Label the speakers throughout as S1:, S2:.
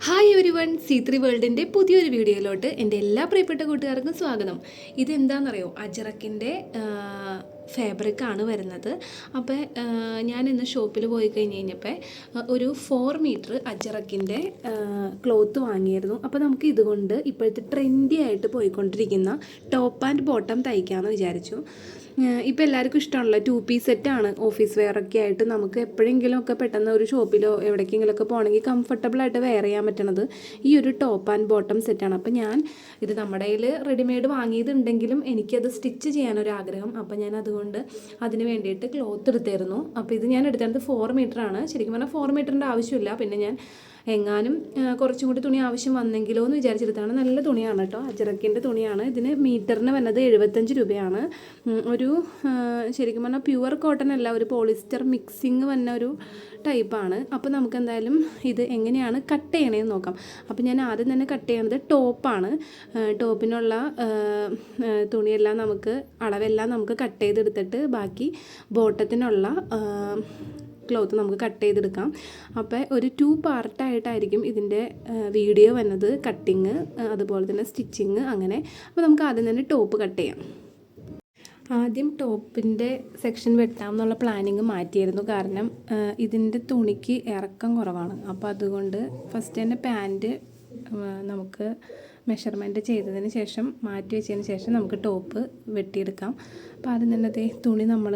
S1: Hi every one C3 വേൾഡിൻ്റെ പുതിയൊരു വീഡിയോയിലോട്ട് എൻ്റെ എല്ലാ പ്രിയപ്പെട്ട കൂട്ടുകാർക്കും സ്വാഗതം. ഇതെന്താണെന്നറിയോ, അജറക്കിൻ്റെ ഫാബ്രിക്കാണ് വരുന്നത്. അപ്പോൾ ഞാൻ ഇന്ന് ഷോപ്പിൽ പോയി കഴിഞ്ഞപ്പോൾ ഒരു 4 മീറ്റർ അജറക്കിൻ്റെ ക്ലോത്ത് വാങ്ങിയിരുന്നു. അപ്പോൾ നമുക്ക് ഇതുകൊണ്ട് ഇപ്പോഴത്തെ ട്രെൻഡി ആയിട്ട് പോയിക്കൊണ്ടിരിക്കുന്ന ടോപ്പ് ആൻഡ് ബോട്ടം തയ്ക്കാമെന്ന് വിചാരിച്ചു. ഇപ്പോൾ എല്ലാവർക്കും ഇഷ്ടമാണല്ലോ, 2 പീസ് സെറ്റാണ്. ഓഫീസ് വെയറൊക്കെ ആയിട്ട് നമുക്ക് എപ്പോഴെങ്കിലും ഒക്കെ പെട്ടെന്ന് ഒരു ഷോപ്പിലോ എവിടേക്കെങ്കിലുമൊക്കെ പോകണമെങ്കിൽ കംഫർട്ടബിളായിട്ട് വെയർ ചെയ്യാൻ പറ്റണത് ഈ ഒരു ടോപ്പ് ആൻഡ് ബോട്ടം സെറ്റാണ്. അപ്പോൾ ഞാൻ ഇത് നമ്മുടെ കയ്യിൽ റെഡിമെയ്ഡ് വാങ്ങിയതുണ്ടെങ്കിലും എനിക്കത് സ്റ്റിച്ച് ചെയ്യാനൊരാഗ്രഹം. അപ്പോൾ ഞാൻ അതുകൊണ്ട് അതിന് വേണ്ടിയിട്ട് ക്ലോത്ത് എടുത്തായിരുന്നു. അപ്പോൾ ഇത് ഞാൻ എടുത്തത് 4 മീറ്ററാണ്. ശരിക്കും പറഞ്ഞാൽ 4 മീറ്ററിൻ്റെ ആവശ്യമില്ല. പിന്നെ ഞാൻ എങ്ങാനും കുറച്ചും കൂടി തുണി ആവശ്യം വന്നെങ്കിലോ എന്ന് വിചാരിച്ചെടുത്താണ്. നല്ല തുണിയാണ് കേട്ടോ, അജറക്കിൻ്റെ തുണിയാണ്. ഇതിന് മീറ്ററിന് വന്നത് 75 രൂപയാണ്. ഒരു ശരിക്കും പറഞ്ഞാൽ പ്യുവർ കോട്ടൺ അല്ല, ഒരു പോളിസ്റ്റർ മിക്സിങ് വന്ന ഒരു ടൈപ്പാണ്. അപ്പോൾ നമുക്ക് എന്തായാലും ഇത് എങ്ങനെയാണ് കട്ട് ചെയ്യണേന്ന് നോക്കാം. അപ്പോൾ ഞാൻ ആദ്യം തന്നെ കട്ട് ചെയ്യണത് ടോപ്പാണ്. ടോപ്പിനുള്ള തുണിയെല്ലാം നമുക്ക് അളവെല്ലാം നമുക്ക് കട്ട് ചെയ്തെടുത്തിട്ട് ബാക്കി ബോട്ടത്തിനുള്ള ക്ലോത്ത് നമുക്ക് കട്ട് ചെയ്തെടുക്കാം. അപ്പോൾ ഒരു 2 പാർട്ടായിട്ടായിരിക്കും ഇതിൻ്റെ വീഡിയോ വന്നത്, കട്ടിങ് അതുപോലെ തന്നെ സ്റ്റിച്ചിങ് അങ്ങനെ. അപ്പോൾ നമുക്ക് ആദ്യം തന്നെ ടോപ്പ് കട്ട് ചെയ്യാം. ആദ്യം ടോപ്പിൻ്റെ സെക്ഷൻ വെട്ടാം എന്നുള്ള പ്ലാനിങ് മാറ്റിയായിരുന്നു. കാരണം ഇതിൻ്റെ തുണിക്ക് ഇറക്കം കുറവാണ്. അപ്പോൾ അതുകൊണ്ട് ഫസ്റ്റ് തന്നെ പാൻറ്റ് നമുക്ക് മെഷർമെൻറ്റ് ചെയ്തതിന് ശേഷം മാറ്റി വെച്ചതിന് ശേഷം നമുക്ക് ടോപ്പ് വെട്ടിയെടുക്കാം. അപ്പോൾ ആദ്യം തന്നെ തുണി നമ്മൾ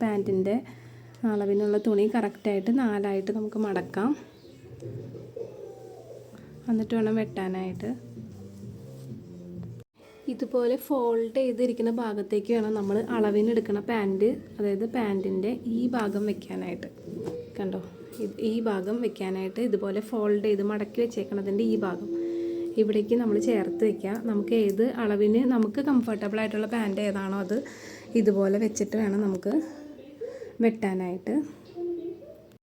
S1: പാൻറ്റിൻ്റെ അളവിനുള്ള തുണി കറക്റ്റായിട്ട് 4ആയിട്ട് നമുക്ക് മടക്കാം. എന്നിട്ട് വേണം വെട്ടാനായിട്ട്. ഇതുപോലെ ഫോൾഡ് ചെയ്തിരിക്കുന്ന ഭാഗത്തേക്ക് വേണം നമ്മൾ അളവിനെടുക്കുന്ന പാൻറ്റ്, അതായത് പാൻറ്റിൻ്റെ ഈ ഭാഗം വെക്കാനായിട്ട്. കണ്ടോ, ഈ ഭാഗം വെക്കാനായിട്ട് ഇതുപോലെ ഫോൾഡ് ചെയ്ത് മടക്കി വെച്ചേക്കണതിൻ്റെ ഈ ഭാഗം ഇവിടേക്ക് നമ്മൾ ചേർത്ത് വയ്ക്കുക. നമുക്ക് ഏത് അളവിന് നമുക്ക് കംഫർട്ടബിളായിട്ടുള്ള പാൻറ്റ് ഏതാണോ അത് ഇതുപോലെ വെച്ചിട്ട് വേണം നമുക്ക് വെട്ടാനായിട്ട്.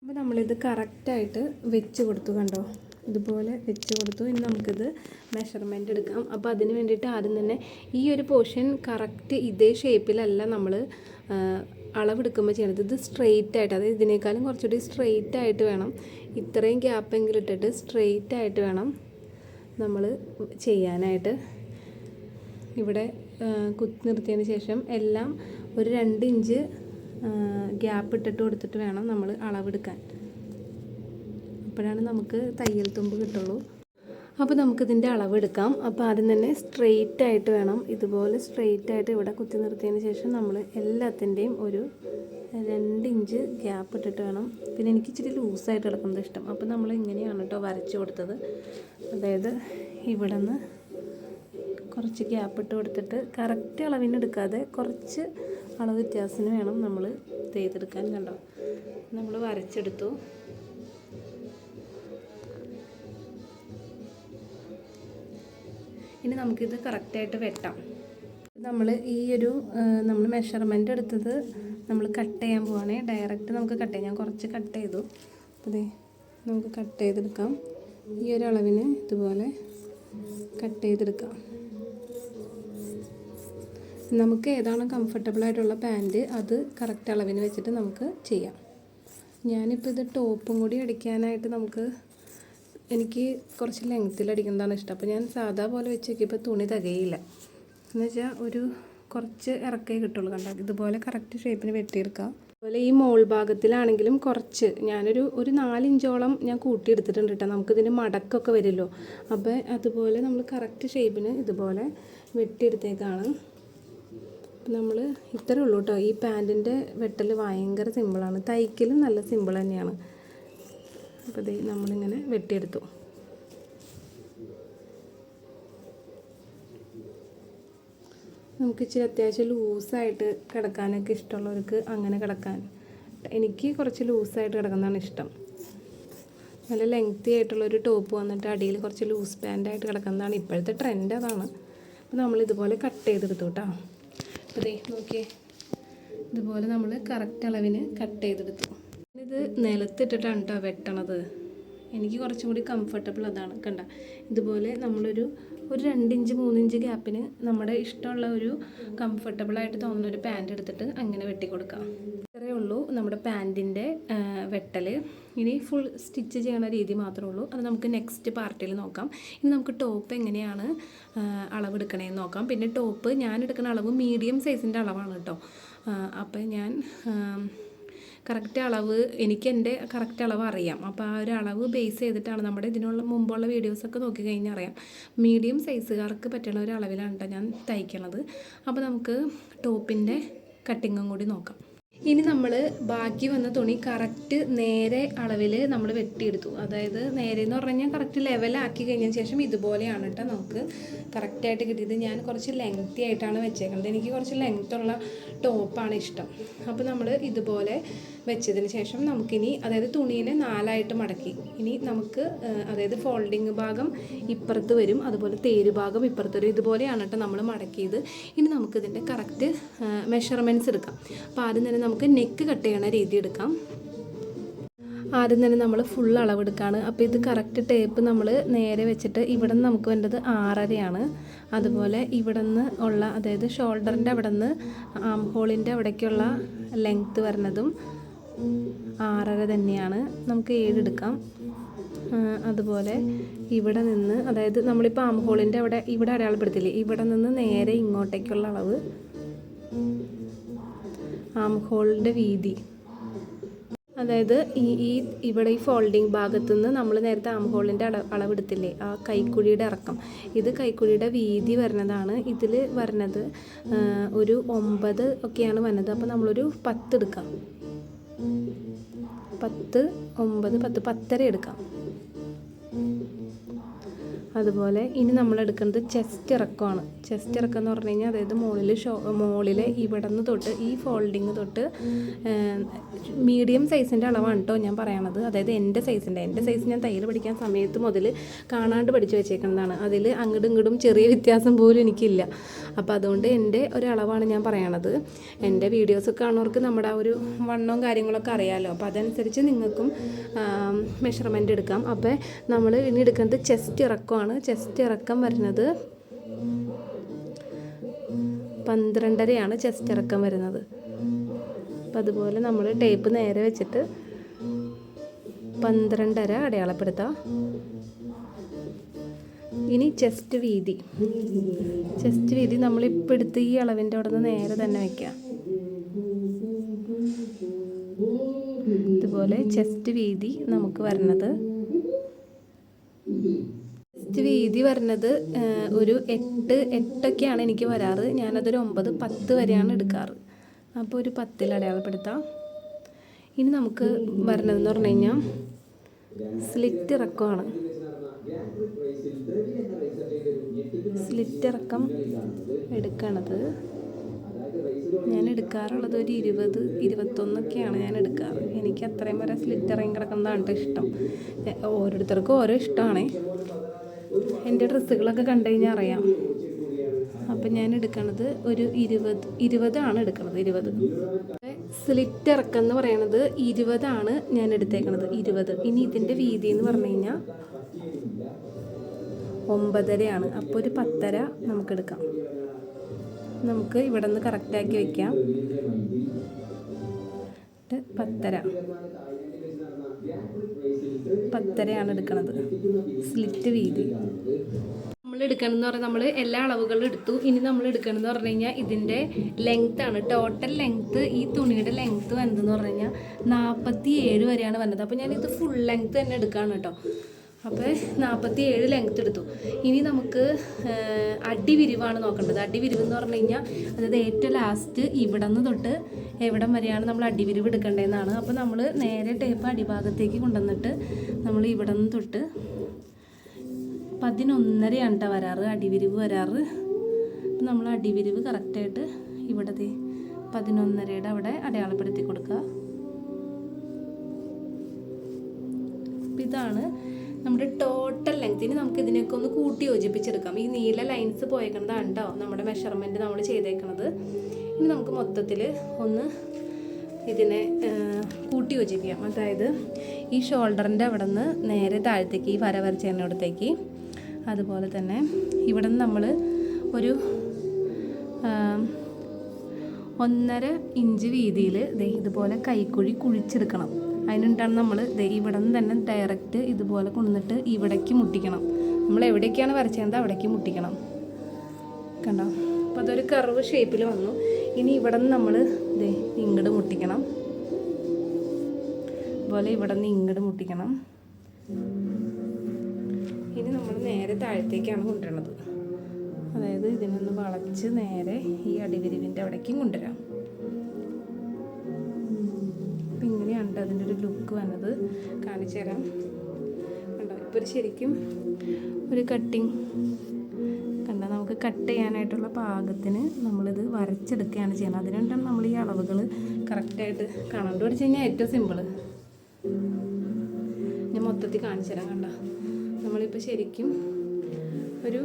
S1: അപ്പോൾ നമ്മളിത് കറക്റ്റായിട്ട് വെച്ച് കൊടുത്തു. കണ്ടോ, ഇതുപോലെ വെച്ച് കൊടുത്തു. ഇനി നമുക്കിത് മെഷർമെൻറ്റ് എടുക്കാം. അപ്പോൾ അതിന് വേണ്ടിയിട്ട് ആദ്യം തന്നെ ഈ ഒരു പോർഷൻ കറക്റ്റ് ഇതേ ഷേപ്പിലല്ല നമ്മൾ അളവെടുക്കുമ്പോൾ ചെയ്യണത്. ഇത് സ്ട്രെയിറ്റ് ആയിട്ട്, അതായത് ഇതിനേക്കാളും കുറച്ചുകൂടി സ്ട്രെയിറ്റ് ആയിട്ട് വേണം, ഇത്രയും ഗ്യാപ്പെങ്കിലും ഇട്ടിട്ട് സ്ട്രെയിറ്റ് ആയിട്ട് വേണം നമ്മൾ ചെയ്യാനായിട്ട്. ഇവിടെ കുത്തി നിർത്തിയതിന് ശേഷം എല്ലാം ഒരു 2 ഇഞ്ച് ഗ്യാപ്പ് ഇട്ടിട്ട് കൊടുത്തിട്ട് വേണം നമ്മൾ അളവെടുക്കാൻ. അപ്പോഴാണ് നമുക്ക് തയ്യൽ തുമ്പ് കിട്ടുള്ളൂ. അപ്പോൾ നമുക്കിതിൻ്റെ അളവെടുക്കാം. അപ്പോൾ ആദ്യം തന്നെ സ്ട്രെയിറ്റ് ആയിട്ട് വേണം, ഇതുപോലെ സ്ട്രെയിറ്റ് ആയിട്ട് ഇവിടെ കുത്തി നിർത്തിയതിന് ശേഷം നമ്മൾ എല്ലാത്തിൻ്റെയും ഒരു 2 ഇഞ്ച് ഗ്യാപ്പ് ഇട്ടിട്ട് വേണം. പിന്നെ എനിക്ക് ഇച്ചിരി ലൂസായിട്ട് കിടക്കുന്നത് ഇഷ്ടം. അപ്പോൾ നമ്മൾ ഇങ്ങനെയാണ് കേട്ടോ വരച്ച് കൊടുത്തത്. അതായത് ഇവിടെ നിന്ന് കുറച്ച് ഗ്യാപ്പ് ഇട്ട് കൊടുത്തിട്ട് കറക്റ്റ് അളവിനെടുക്കാതെ കുറച്ച് അളവ് വ്യത്യാസത്തിന് വേണം നമ്മൾ ചെയ്തെടുക്കാൻ. കണ്ടോ, നമ്മൾ വരച്ചെടുത്തു. ഇനി നമുക്കിത് കറക്റ്റായിട്ട് വെട്ടാം. നമ്മൾ ഈ ഒരു നമ്മൾ മെഷർമെൻ്റ് എടുത്തത് നമ്മൾ കട്ട് ചെയ്യാൻ പോവാണേ. ഡയറക്റ്റ് നമുക്ക് കട്ട് ചെയ്യാം. ഞാൻ കുറച്ച് കട്ട് ചെയ്തു. അതെ, നമുക്ക് കട്ട് ചെയ്തെടുക്കാം. ഈ ഒരു അളവിന് ഇതുപോലെ കട്ട് ചെയ്തെടുക്കാം. നമുക്ക് ഏതാണ് കംഫർട്ടബിളായിട്ടുള്ള പാൻറ്റ് അത് കറക്റ്റ് അളവിന് വെച്ചിട്ട് നമുക്ക് ചെയ്യാം. ഞാനിപ്പോൾ ഇത് ടോപ്പും കൂടി അടിക്കാനായിട്ട് എനിക്ക് കുറച്ച് ലെങ്ത്തിൽ അടിക്കുന്നതാണ് ഇഷ്ടം. അപ്പോൾ ഞാൻ സാധാ പോലെ വെച്ച് നോക്കിയപ്പോൾ തുണി തികയില്ല. എന്ന് വെച്ചാൽ ഒരു കുറച്ച് ഇറക്കേ കിട്ടുള്ളൂ. കണ്ടാൽ ഇതുപോലെ കറക്റ്റ് ഷേപ്പിന് വെട്ടിയെടുക്കാം. അതുപോലെ ഈ മോൾ ഭാഗത്തിലാണെങ്കിലും കുറച്ച് ഞാനൊരു 4 ഇഞ്ചോളം ഞാൻ കൂട്ടിയെടുത്തിട്ടുണ്ട് കേട്ടോ. നമുക്കിതിന് മടക്കൊക്കെ വരുമല്ലോ. അപ്പോൾ അതുപോലെ നമ്മൾ കറക്റ്റ് ഷേപ്പിന് ഇതുപോലെ വെട്ടിയെടുത്തേക്കാണ്. നമ്മൾ ഇത്രയേ ഉള്ളൂ കേട്ടോ. ഈ പാൻറ്റിൻ്റെ വെട്ടൽ ഭയങ്കര സിമ്പിളാണ്, തയ്ക്കലും നല്ല സിമ്പിൾ തന്നെയാണ്. അപ്പോൾ ഇത് നമ്മളിങ്ങനെ വെട്ടിയെടുത്തു. നമുക്ക് ഇച്ചിരി അത്യാവശ്യം ലൂസായിട്ട് കിടക്കാനൊക്കെ ഇഷ്ടമുള്ളവർക്ക് അങ്ങനെ കിടക്കാൻ. എനിക്ക് കുറച്ച് ലൂസായിട്ട് കിടക്കുന്നതാണ് ഇഷ്ടം. നല്ല ലെങ്തി ആയിട്ടുള്ളൊരു ടോപ്പ് വന്നിട്ട് അടിയിൽ കുറച്ച് ലൂസ് പാൻറ്റായിട്ട് കിടക്കുന്നതാണ് ഇപ്പോഴത്തെ ട്രെൻഡ്, അതാണ്. അപ്പോൾ നമ്മളിതുപോലെ കട്ട് ചെയ്തെടുത്തു കേട്ടോ. അപ്പോൾ ദേ നോക്കിയേ, ഇതുപോലെ നമ്മൾ കറക്റ്റ് അളവിന് കട്ട് ചെയ്തെടുത്തു. ഇത് നിലത്തിട്ടിട്ടാണ് കേട്ടോ വെട്ടണത്. എനിക്ക് കുറച്ചും കൂടി കംഫർട്ടബിൾ അതാണ്. കണ്ട, ഇതുപോലെ നമ്മളൊരു 2 ഇഞ്ച് 3 ഇഞ്ച് ഗ്യാപ്പിന് നമ്മുടെ ഇഷ്ടമുള്ള ഒരു കംഫർട്ടബിളായിട്ട് തോന്നുന്ന ഒരു പാൻറ്റ് എടുത്തിട്ട് അങ്ങനെ വെട്ടി കൊടുക്കാം. ഇത്രയേ ഉള്ളൂ നമ്മുടെ പാൻറ്റിൻ്റെ വെട്ടൽ. ഇനി ഫുൾ സ്റ്റിച്ച് ചെയ്യണ രീതി മാത്രമേ ഉള്ളൂ. അത് നമുക്ക് നെക്സ്റ്റ് പാർട്ടിൽ നോക്കാം. ഇനി നമുക്ക് ടോപ്പ് എങ്ങനെയാണ് അളവെടുക്കണേന്ന് നോക്കാം. പിന്നെ ടോപ്പ് ഞാൻ എടുക്കുന്ന അളവ് മീഡിയം സൈസിൻ്റെ അളവാണ് കേട്ടോ. അപ്പം ഞാൻ കറക്റ്റ് അളവ് എനിക്ക് എൻ്റെ കറക്റ്റ് അളവ് അറിയാം. അപ്പോൾ ആ ഒരു അളവ് ബേസ് ചെയ്തിട്ടാണ് നമ്മുടെ ഇതിനുള്ള മുമ്പുള്ള വീഡിയോസൊക്കെ നോക്കിക്കഴിഞ്ഞാൽ അറിയാം. മീഡിയം സൈസുകാർക്ക് പറ്റുന്ന ഒരു അളവിലാണ് കേട്ടോ ഞാൻ തയ്ക്കണത്. അപ്പോൾ നമുക്ക് ടോപ്പിൻ്റെ കട്ടിങ്ങും കൂടി നോക്കാം. ഇനി നമ്മൾ ബാക്കി വന്ന തുണി കറക്റ്റ് നേരെ അളവിൽ നമ്മൾ വെട്ടിയെടുത്തു. അതായത് നേരെ എന്ന് പറഞ്ഞു കഴിഞ്ഞാൽ കറക്റ്റ് ലെവലാക്കി കഴിഞ്ഞതിന് ശേഷം ഇതുപോലെയാണ് കേട്ടോ നമുക്ക് കറക്റ്റായിട്ട് കിട്ടിയത്. ഞാൻ കുറച്ച് ലെങ്തി ആയിട്ടാണ് വെച്ചേക്കുന്നത്. എനിക്ക് കുറച്ച് ലെങ്ത്തുള്ള ടോപ്പാണ് ഇഷ്ടം. അപ്പോൾ നമ്മൾ ഇതുപോലെ വെച്ചതിന് ശേഷം നമുക്കിനി അതായത് തുണീനെ 4ആയിട്ട് മടക്കി ഇനി നമുക്ക് അതായത് ഫോൾഡിങ് ഭാഗം ഇപ്പുറത്ത് വരും, അതുപോലെ തേര് ഭാഗം ഇപ്പുറത്ത് വരും. ഇതുപോലെയാണ് കേട്ടോ നമ്മൾ മടക്കിയത്. ഇനി നമുക്കിതിൻ്റെ കറക്റ്റ് മെഷർമെൻറ്റ്സ് എടുക്കാം. അപ്പോൾ ആദ്യം തന്നെ നമുക്ക് നെക്ക് കട്ട് ചെയ്യണ രീതി എടുക്കാം. ആദ്യം തന്നെ നമ്മൾ ഫുൾ അളവെടുക്കുകയാണ്. അപ്പോൾ ഇത് കറക്റ്റ് ടേപ്പ് നമ്മൾ നേരെ വെച്ചിട്ട് ഇവിടെ നിന്ന് നമുക്ക് വേണ്ടത് 6.5 അതുപോലെ ഇവിടെ നിന്ന് ഉള്ള അതായത് ഷോൾഡറിൻ്റെ അവിടെ നിന്ന് ആം ഹോളിൻ്റെ അവിടേക്കുള്ള ലെങ്ത്ത് വരുന്നതും 6.5 തന്നെയാണ്. നമുക്ക് 7 എടുക്കാം. അതുപോലെ ഇവിടെ നിന്ന് അതായത് നമ്മളിപ്പോൾ ആം ഹോളിൻ്റെ ഇവിടെ അടയാളപ്പെടുത്തില്ലേ, ഇവിടെ നിന്ന് നേരെ ഇങ്ങോട്ടേക്കുള്ള അളവ് ആം ഹോളിൻ്റെ വീതി, അതായത് ഇവിടെ ഈ ഫോൾഡിങ് ഭാഗത്തു നിന്ന് നമ്മൾ നേരത്തെ ആം ഹോളിൻ്റെ അളവെടുത്തില്ലേ, ആ കൈക്കുഴിയുടെ ഇറക്കം, ഇത് കൈക്കുഴിയുടെ വീതി വരുന്നതാണ്. ഇതിൽ വരുന്നത് ഒരു 9 ഒക്കെയാണ് വരുന്നത്. അപ്പോൾ നമ്മളൊരു 10 എടുക്കാം. 10, 9, 10, 10.5 എടുക്കാം. അതുപോലെ ഇനി നമ്മൾ എടുക്കുന്നത് ചെസ്റ്റ് ഇറക്കമാണ്. ചെസ്റ്റ് ഇറക്കം എന്ന് പറഞ്ഞു കഴിഞ്ഞാൽ അതായത് മുകളിലെ ഇവിടെ നിന്ന് തൊട്ട് ഈ ഫോൾഡിങ് തൊട്ട് മീഡിയം സൈസിൻ്റെ അളവാണ് കേട്ടോ ഞാൻ പറയണത്. അതായത് എൻ്റെ സൈസ് ഞാൻ തയ്യൽ പഠിക്കാൻ സമയത്ത് മുതൽ കാണാണ്ട് പഠിച്ചു വെച്ചേക്കുന്നതാണ്. അതിൽ അങ്ങോട്ടും ഇങ്ങോട്ടും ചെറിയ വ്യത്യാസം പോലും എനിക്കില്ല. അപ്പോൾ അതുകൊണ്ട് എൻ്റെ ഒരു അളവാണ് ഞാൻ പറയണത്. എൻ്റെ വീഡിയോസ് കാണുന്നവർക്ക് നമ്മുടെ ആ ഒരു വണ്ണവും കാര്യങ്ങളൊക്കെ അറിയാമല്ലോ. അപ്പോൾ അതനുസരിച്ച് നിങ്ങൾക്കും മെഷർമെൻറ്റ് എടുക്കാം. അപ്പോൾ നമ്മൾ ഇനി എടുക്കുന്നത് ചെസ്റ്റ് ഇറക്കമാണ്. ചെസ്റ്റ് ഇറക്കം വരുന്നത് 12.5 ചെസ്റ്റ് ഇറക്കം വരുന്നത്. അപ്പം അതുപോലെ നമ്മൾ ടേപ്പ് നേരെ വെച്ചിട്ട് 12.5 അടയാളപ്പെടുത്താം. ഇനി ചെസ്റ്റ് വീതി നമ്മളിപ്പോൾ എടുത്ത് ഈ അളവിൻ്റെ അവിടെ നിന്ന് നേരെ തന്നെ വയ്ക്കുക. ഇതുപോലെ ചെസ്റ്റ് വീതി നമുക്ക് വരുന്നത് വീതി വരുന്നത് ഒരു 8 എനിക്ക് വരാറ്. ഞാനതൊരു 9, 10 വരെയാണ് എടുക്കാറ്. അപ്പോൾ ഒരു 10 അടയാളപ്പെടുത്താം. ഇനി നമുക്ക് വരുന്നതെന്ന് പറഞ്ഞു കഴിഞ്ഞാൽ സ്ലിറ്റ് ഇറക്കമാണ്. സ്ലിറ്റ് ഇറക്കം എടുക്കണത് ഞാൻ എടുക്കാറുള്ളത് ഒരു 20, 21 ഞാൻ എടുക്കാറ്. എനിക്ക് അത്രയും വരെ സ്ലിറ്റ് ഇറങ്ങി കിടക്കുന്നതാണ് ഇഷ്ടം. ഓരോരുത്തർക്കും ഓരോ ഇഷ്ടമാണ്. എൻ്റെ ഡ്രസ്സുകളൊക്കെ കണ്ടു കഴിഞ്ഞാൽ അറിയാം. അപ്പം ഞാൻ എടുക്കണത് ഒരു 20 എടുക്കണത്. 20 സ്ലിറ്റ് ഇറക്കം എന്ന് പറയണത് 20 ഞാൻ എടുത്തേക്കണത്. 20. ഇനി ഇതിൻ്റെ വീതി എന്ന് പറഞ്ഞു കഴിഞ്ഞാൽ 9.5. അപ്പോൾ ഒരു 10.5 നമുക്കെടുക്കാം. നമുക്ക് ഇവിടെ നിന്ന് കറക്റ്റാക്കി വയ്ക്കാം. 10.5 എടുക്കണത് സ്ലിറ്റ് വീതി. നമ്മൾ എടുക്കണമെന്ന് പറഞ്ഞാൽ നമ്മൾ എല്ലാ അളവുകളും എടുത്തു. ഇനി നമ്മൾ എടുക്കണമെന്ന് പറഞ്ഞു കഴിഞ്ഞാൽ ഇതിൻ്റെ ലെങ്ത്താണ്. ടോട്ടൽ ലെങ്ത്ത് ഈ തുണിയുടെ ലെങ്ത്ത് വന്നതെന്ന് പറഞ്ഞു കഴിഞ്ഞാൽ 47 വരെയാണ് വന്നത്. അപ്പോൾ ഞാനിത് ഫുൾ ലെങ്ത്ത് തന്നെ എടുക്കുകയാണ് കേട്ടോ. അപ്പോൾ 47 ലെങ്ത്ത് എടുത്തു. ഇനി നമുക്ക് അടിവിരിവാണ് നോക്കേണ്ടത്. അടിവിരിവ് എന്ന് പറഞ്ഞു കഴിഞ്ഞാൽ അതായത് ഏറ്റവും ലാസ്റ്റ് ഇവിടെ നിന്ന് തൊട്ട് എവിടം വരെയാണ് നമ്മൾ അടിവിരിവ് എടുക്കേണ്ടതെന്നാണ്. അപ്പോൾ നമ്മൾ നേരെ ടേപ്പ് അടിഭാഗത്തേക്ക് കൊണ്ടുവന്നിട്ട് നമ്മൾ ഇവിടെ നിന്ന് തൊട്ട് 11.5 കേട്ടോ വരാറ്, അടിവിരിവ് വരാറ്. അപ്പം നമ്മൾ അടിവിരിവ് കറക്റ്റായിട്ട് ഇവിടെ 11.5 അവിടെ അടയാളപ്പെടുത്തി കൊടുക്കുക. അപ്പം ഇതാണ് നമ്മുടെ ടോട്ടൽ ലെങ്ത്. ഇനി നമുക്ക് ഇതിനൊക്കെ ഒന്ന് കൂട്ടി യോജിപ്പിച്ചെടുക്കാം. ഈ നീല ലൈൻസ് പോയേക്കുന്നതാണ് കേട്ടോ നമ്മുടെ മെഷർമെൻറ്റ് നമ്മൾ ചെയ്തേക്കുന്നത്. ഇനി നമുക്ക് മൊത്തത്തിൽ ഒന്ന് ഇതിനെ കൂട്ടി യോജിപ്പിക്കാം. അതായത് ഈ ഷോൾഡറിൻ്റെ അവിടെ നിന്ന് നേരെ താഴത്തേക്ക് ഈ വര വരച്ചതിനടുത്തേക്ക്, അതുപോലെ തന്നെ ഇവിടെ നിന്ന് നമ്മൾ ഒരു 1.5 ഇഞ്ച് വീതിയിൽ ഇതുപോലെ കൈക്കുഴി കുഴിച്ചെടുക്കണം. അതിനുണ്ടാണ് നമ്മൾ ഇവിടെ നിന്ന് തന്നെ ഡയറക്റ്റ് ഇതുപോലെ കൊണ്ടുവന്നിട്ട് ഇവിടേക്ക് മുട്ടിക്കണം. നമ്മൾ എവിടേക്കാണ് വരച്ചത് അവിടേക്ക് മുട്ടിക്കണം. കണ്ടോ? അപ്പോൾ അതൊരു കർവ് ഷേപ്പിൽ വന്നു. ഇനി ഇവിടെ നിന്ന് നമ്മൾ ഇങ്ങോട്ട് മുട്ടിക്കണം. അതുപോലെ ഇവിടെ നിന്ന് ഇങ്ങോട്ട് മുട്ടിക്കണം. ഇനി നമ്മൾ നേരെ താഴത്തേക്കാണ് കൊണ്ടുവരുന്നത്. അതായത് ഇതിനൊന്ന് വളച്ച് നേരെ ഈ അടിവിരിവിൻ്റെ അവിടേക്കും കൊണ്ടുവരാം. അപ്പം ഇങ്ങനെയാണ് അതിൻ്റെ ഒരു ലുക്ക് വന്നത്. കാണിച്ചു തരാം. കണ്ടോ? ഇപ്പോൾ ശരിക്കും ഒരു കട്ടിങ് കണ്ട. നമുക്ക് കട്ട് ചെയ്യാനായിട്ടുള്ള പാകത്തിന് നമ്മളിത് വരച്ചെടുക്കുകയാണ് ചെയ്യുന്നത്. അതിനുകൊണ്ടാണ് നമ്മൾ ഈ അളവുകൾ കറക്റ്റായിട്ട് കാണാണ്ട് പഠിച്ചു കഴിഞ്ഞാൽ ഏറ്റവും സിമ്പിള്. ഞാൻ മൊത്തത്തിൽ കാണിച്ചു തരാം. കണ്ട, നമ്മളിപ്പോൾ ശരിക്കും ഒരു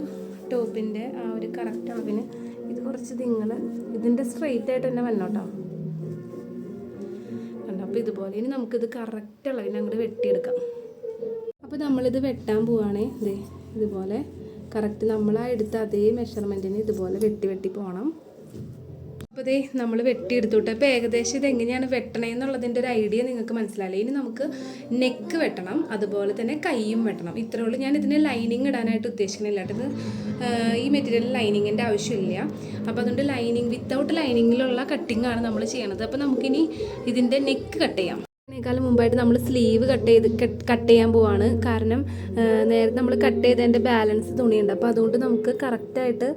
S1: ടോപ്പിൻ്റെ ആ ഒരു കറക്റ്റ് അളവിന് ഇത് കുറച്ച് ഇതിൻ്റെ സ്ട്രെയിറ്റ് ആയിട്ട് തന്നെ വന്നോട്ടോ. കണ്ടോ? അപ്പോൾ ഇതുപോലെ ഇനി നമുക്കിത് കറക്റ്റ് അളവിന് അങ്ങോട്ട് വെട്ടിയെടുക്കാം. അപ്പോൾ നമ്മളിത് വെട്ടാൻ പോവുകയാണേ. ഇതുപോലെ കറക്റ്റ് നമ്മളാ എടുത്ത അതേ മെഷർമെൻറ്റിന് ഇതുപോലെ വെട്ടി പോകണം. അപ്പോൾ നമ്മൾ വെട്ടിയെടുത്തോട്ടെ. അപ്പോൾ ഏകദേശം ഇതെങ്ങനെയാണ് വെട്ടണേന്നുള്ളതിൻ്റെ ഒരു ഐഡിയ നിങ്ങൾക്ക് മനസ്സിലായില്ലേ? ഇനി നമുക്ക് നെക്ക് വെട്ടണം, അതുപോലെ തന്നെ കൈയും വെട്ടണം. ഇത്രയേ ഉള്ളൂ. ഞാൻ ഇതിന് ലൈനിങ് ഇടാനായിട്ട് ഉദ്ദേശിക്കുന്നില്ല. ഇത് ഈ മെറ്റീരിയൽ ലൈനിങ്ങിൻ്റെ ആവശ്യമില്ല. അപ്പോൾ അതുകൊണ്ട് വിത്തൗട്ട് ലൈനിങ്ങിലുള്ള കട്ടിങ്ങാണ് നമ്മൾ ചെയ്യണത്. അപ്പോൾ നമുക്കിനി ഇതിൻ്റെ നെക്ക് കട്ട് ചെയ്യാം. അതിനേക്കാളും മുമ്പായിട്ട് നമ്മൾ സ്ലീവ് കട്ട് ചെയ്യാൻ പോവാണ്. കാരണം നേരത്തെ നമ്മൾ കട്ട് ചെയ്തതിൻ്റെ ബാലൻസ് തുണിയുണ്ട്. അപ്പോൾ അതുകൊണ്ട് നമുക്ക് കറക്റ്റായിട്ട്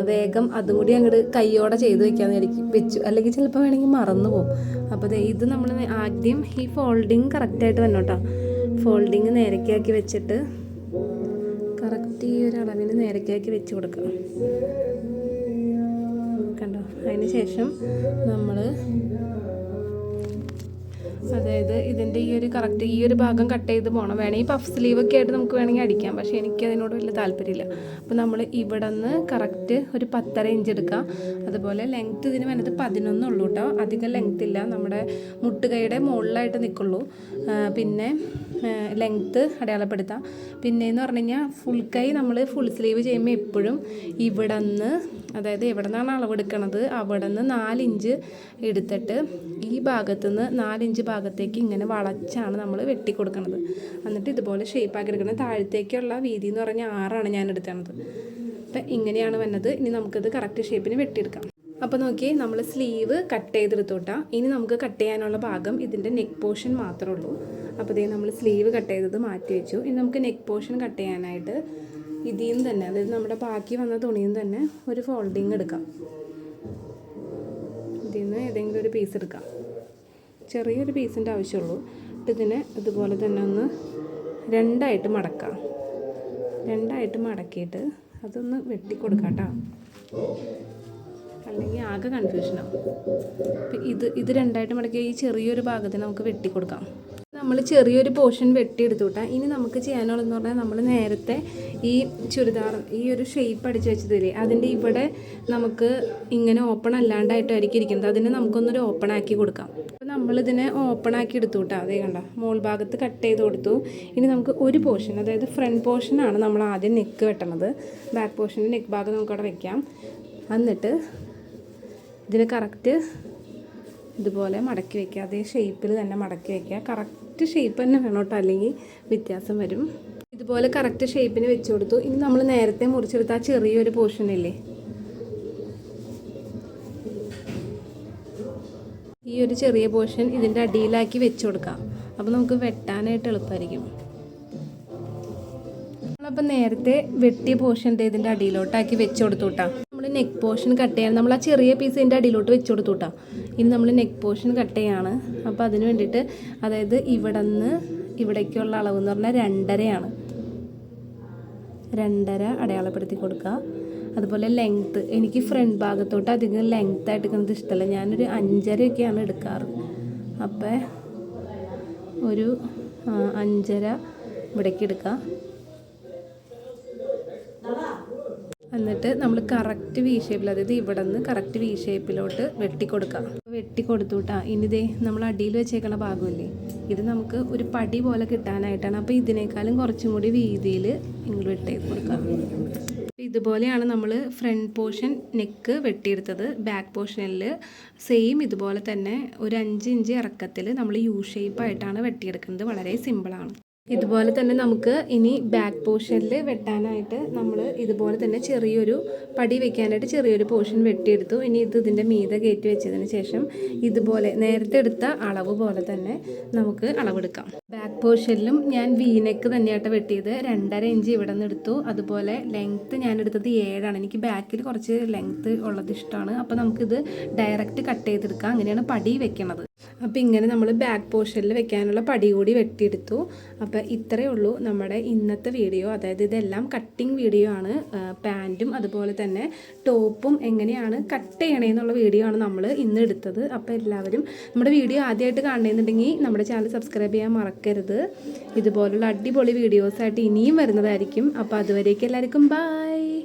S1: വേഗം അതും കൂടി അങ്ങോട്ട് കൈയോടെ ചെയ്ത് വെക്കാമെന്ന് വെച്ചു. അല്ലെങ്കിൽ ചിലപ്പോൾ വേണമെങ്കിൽ മറന്നു പോകും. അപ്പോൾ ഇത് നമ്മൾ ആദ്യം ഈ ഫോൾഡിങ് കറക്റ്റായിട്ട് വന്നോട്ടോ. ഫോൾഡിങ് നേരക്കാക്കി വെച്ചിട്ട് കറക്റ്റ് ഈ ഒരു അളവിന് നേരക്കാക്കി വെച്ച് കൊടുക്കുക. കണ്ടോ? അതിന് ശേഷം നമ്മൾ അതായത് ഇതിൻ്റെ ഈ ഒരു ഭാഗം കട്ട് ചെയ്ത് പോകണം. വേണമെങ്കിൽ പഫ് സ്ലീവൊക്കെ ആയിട്ട് നമുക്ക് വേണമെങ്കിൽ അടിക്കാം. പക്ഷേ എനിക്കതിനോട് വലിയ താല്പര്യമില്ല. അപ്പോൾ നമ്മൾ ഇവിടെ നിന്ന് കറക്റ്റ് ഒരു 10.5 ഇഞ്ച് എടുക്കുക. അതുപോലെ ലെങ്ത്ത് ഇതിന് വേണ്ടത് 11 ഉള്ളൂ കേട്ടോ. അധികം ലെങ്ത്ത് ഇല്ല. നമ്മുടെ മുട്ടുകൈയുടെ മുകളിലായിട്ട് നിൽക്കുള്ളൂ. പിന്നെ ലെങ്ത്ത് അടയാളപ്പെടുത്താം. പിന്നെയെന്ന് പറഞ്ഞു കഴിഞ്ഞാൽ ഫുൾ സ്ലീവ് ചെയ്യുമ്പോൾ എപ്പോഴും ഇവിടെ നിന്ന്, അതായത് എവിടെ നിന്നാണ് അളവെടുക്കണത് അവിടെ നിന്ന് 4 ഇഞ്ച് എടുത്തിട്ട് ഈ ഭാഗത്തുനിന്ന് 4 ഇഞ്ച് ഭാഗത്തേക്ക് ഇങ്ങനെ വളച്ചാണ് നമ്മൾ വെട്ടി കൊടുക്കുന്നത്. എന്നിട്ട് ഇതുപോലെ ഷേപ്പാക്കി എടുക്കുന്നത്. താഴത്തേക്കുള്ള വീതി എന്ന് പറഞ്ഞാൽ 6 ഞാൻ എടുത്തത്. അപ്പം ഇങ്ങനെയാണ് വന്നത്. ഇനി നമുക്കത് കറക്റ്റ് ഷേപ്പിന് വെട്ടിയെടുക്കാം. അപ്പോൾ നോക്കി, നമ്മൾ സ്ലീവ് കട്ട് ചെയ്തെടുത്തോട്ടാ. ഇനി നമുക്ക് കട്ട് ചെയ്യാനുള്ള ഭാഗം ഇതിൻ്റെ നെക്ക് പോർഷൻ മാത്രമേ ഉള്ളൂ. അപ്പോൾ നമ്മൾ സ്ലീവ് കട്ട് ചെയ്തത് മാറ്റി വെച്ചു. ഇനി നമുക്ക് നെക്ക് പോർഷൻ കട്ട് ചെയ്യാനായിട്ട് ഇതിൽ നിന്ന് തന്നെ, അതായത് നമ്മുടെ ബാക്കി വന്ന തുണിയിൽ നിന്ന് തന്നെ ഒരു ഫോൾഡിങ് എടുക്കാം. ഇതിൽ നിന്ന് ഏതെങ്കിലും ഒരു പീസ് എടുക്കാം. ചെറിയൊരു പീസിൻ്റെ ആവശ്യമുള്ളൂ. ഇതിനെ ഇതുപോലെ തന്നെ ഒന്ന് രണ്ടായിട്ട് മടക്കാം. രണ്ടായിട്ട് മടക്കിയിട്ട് അതൊന്ന് വെട്ടിക്കൊടുക്കാം കേട്ടോ. അല്ലെങ്കിൽ ആകെ കൺഫ്യൂഷനാവും. അപ്പം ഇത് രണ്ടായിട്ട് മടക്കി ഈ ചെറിയൊരു ഭാഗത്തിന് നമുക്ക് വെട്ടിക്കൊടുക്കാം. നമ്മൾ ചെറിയൊരു പോർഷൻ വെട്ടിയെടുത്തു കേട്ടോ. ഇനി നമുക്ക് ചെയ്യാനുള്ളതെന്ന് പറഞ്ഞാൽ നമ്മൾ നേരത്തെ ഈ ചുരിദാർ ഈ ഒരു ഷേപ്പ് അടിച്ച് വെച്ചതില്ലേ, അതിൻ്റെ ഇവിടെ നമുക്ക് ഇങ്ങനെ ഓപ്പൺ അല്ലാണ്ടായിട്ടായിരിക്കും ഇരിക്കുന്നത്. അതിനെ നമുക്കൊന്നൊരു ഓപ്പൺ ആക്കി കൊടുക്കാം. അപ്പോൾ നമ്മളിതിനെ ഓപ്പൺ ആക്കി എടുത്തു കേട്ടോ. അതേ കണ്ട, മോൾ ഭാഗത്ത് കട്ട് ചെയ്ത് കൊടുത്തു. ഇനി നമുക്ക് ഒരു പോർഷൻ, അതായത് ഫ്രണ്ട് പോർഷനാണ് നമ്മൾ ആദ്യം നെക്ക് വെട്ടണത്. ബാക്ക് പോർഷൻ്റെ നെക്ക് ഭാഗം നമുക്കവിടെ വെക്കാം. എന്നിട്ട് ഇതിന് കറക്റ്റ് ഇതുപോലെ മടക്കി വയ്ക്കുക. അതേ ഷേപ്പിൽ തന്നെ മടക്കി വയ്ക്കുക. കറക്റ്റ് ഷേപ്പ് തന്നെ വേണം കേട്ടോ, അല്ലെങ്കിൽ വ്യത്യാസം വരും. ഇതുപോലെ കറക്റ്റ് ഷേപ്പിന് വെച്ച് കൊടുത്തു. ഇനി നമ്മൾ നേരത്തെ മുറിച്ചെടുത്ത ആ ചെറിയൊരു പോർഷനില്ലേ, ഈ ഒരു ചെറിയ പോർഷൻ ഇതിൻ്റെ അടിയിലാക്കി വെച്ച് കൊടുക്കാം. അപ്പോൾ നമുക്ക് വെട്ടാനായിട്ട് എളുപ്പമായിരിക്കും. നമ്മളപ്പോൾ നേരത്തെ വെട്ടിയ പോർഷൻ ഇതിൻ്റെ അടിയിലോട്ടാക്കി വെച്ച് കൊടുത്തു കേട്ടോ. നമ്മൾ നെക്ക് പോർഷൻ കട്ട് ചെയ്യാൻ നമ്മൾ ആ ചെറിയ പീസ് ഇതിൻ്റെ അടിയിലോട്ട് വെച്ച് കൊടുത്തു കേട്ടോ. ഇനി നമ്മൾ നെക്ക് പോർഷൻ കട്ട് ചെയ്യാണ്. അപ്പോൾ അതിന് വേണ്ടിയിട്ട്, അതായത് ഇവിടെ നിന്ന് ഇവിടേക്കുള്ള അളവ് എന്ന് പറഞ്ഞാൽ 2.5 2.5 അടയാളപ്പെടുത്തി കൊടുക്കുക. അതുപോലെ ലെങ്ത്ത്, എനിക്ക് ഫ്രണ്ട് ഭാഗത്തോട്ട് അധികം ലെങ്ത്തായിട്ട് എടുക്കുന്നത് ഇഷ്ടമല്ല. ഞാനൊരു 5.5 എടുക്കാറ്. അപ്പോൾ ഒരു 5.5 ഇവിടേക്ക് എടുക്കുക. എന്നിട്ട് നമ്മൾ കറക്റ്റ് വി ഷേപ്പിൽ, അതായത് ഇവിടെ നിന്ന് കറക്റ്റ് വി ഷേപ്പിലോട്ട് വെട്ടിക്കൊടുക്കാം. വെട്ടിക്കൊടുത്തു കേട്ടോ. ഇനി നമ്മൾ അടിയിൽ വെച്ചേക്കണ ഭാഗമില്ലേ, ഇത് നമുക്ക് ഒരു പടി പോലെ കിട്ടാനായിട്ടാണ്. അപ്പോൾ ഇതിനേക്കാളും കുറച്ചും കൂടി വീതിയിൽ ഇങ്ങോട്ട് വെട്ടി കൊടുക്കാം. ഇതുപോലെയാണ് നമ്മൾ ഫ്രണ്ട് പോർഷൻ നെക്ക് വെട്ടിയെടുത്തത്. ബാക്ക് പോർഷനിൽ സെയിം ഇതുപോലെ തന്നെ ഒരു 5 ഇഞ്ച് ഇറക്കത്തിൽ നമ്മൾ യു ഷേപ്പായിട്ടാണ് വെട്ടിയെടുക്കുന്നത്. വളരെ സിമ്പിളാണ്. ഇതുപോലെ തന്നെ നമുക്ക് ഇനി ബാക്ക് പോർഷനിൽ വെട്ടാനായിട്ട് നമ്മൾ ഇതുപോലെ തന്നെ ചെറിയൊരു പടി വെക്കാനായിട്ട് ചെറിയൊരു പോർഷൻ വെട്ടിയെടുത്തു. ഇനി ഇതിൻ്റെ മീതെ കയറ്റി വെച്ചതിന് ശേഷം ഇതുപോലെ നേരത്തെ എടുത്ത അളവ് പോലെ തന്നെ നമുക്ക് അളവെടുക്കാം. ബാക്ക് പോർഷനിലും ഞാൻ വീനെക്ക് തന്നെയായിട്ട് വെട്ടിയത്. 2.5 ഇഞ്ച് ഇവിടെ നിന്ന് എടുത്തു. അതുപോലെ ലെങ്ത്ത് ഞാൻ എടുത്തത് 7ആണ്. എനിക്ക് ബാക്കിൽ കുറച്ച് ലെങ്ത്ത് ഉള്ളത് ഇഷ്ടമാണ്. അപ്പോൾ നമുക്കിത് ഡയറക്റ്റ് കട്ട് ചെയ്തെടുക്കാം. അങ്ങനെയാണ് പടി വെക്കണത്. അപ്പോൾ ഇങ്ങനെ നമ്മൾ ബാക്ക് പോർഷനിൽ വെക്കാനുള്ള പടി കൂടി വെട്ടിയെടുത്തു. അപ്പോൾ ഇത്രയേ ഉള്ളൂ നമ്മുടെ ഇന്നത്തെ വീഡിയോ. അതായത് ഇതെല്ലാം കട്ടിങ് വീഡിയോ ആണ്. പാൻറ്റും അതുപോലെ തന്നെ ടോപ്പും എങ്ങനെയാണ് കട്ട് ചെയ്യണമെന്നുള്ള വീഡിയോ ആണ് നമ്മൾ ഇന്ന് എടുത്തത്. അപ്പോൾ എല്ലാവരും നമ്മുടെ വീഡിയോ ആദ്യമായിട്ട് കാണണമെന്നുണ്ടെങ്കിൽ നമ്മുടെ ചാനൽ സബ്സ്ക്രൈബ് ചെയ്യാൻ മറക്കരുത്. ഇതുപോലുള്ള അടിപൊളി വീഡിയോസായിട്ട് ഇനിയും വരുന്നതായിരിക്കും. അപ്പോൾ അതുവരേക്കും എല്ലാവർക്കും ബൈ.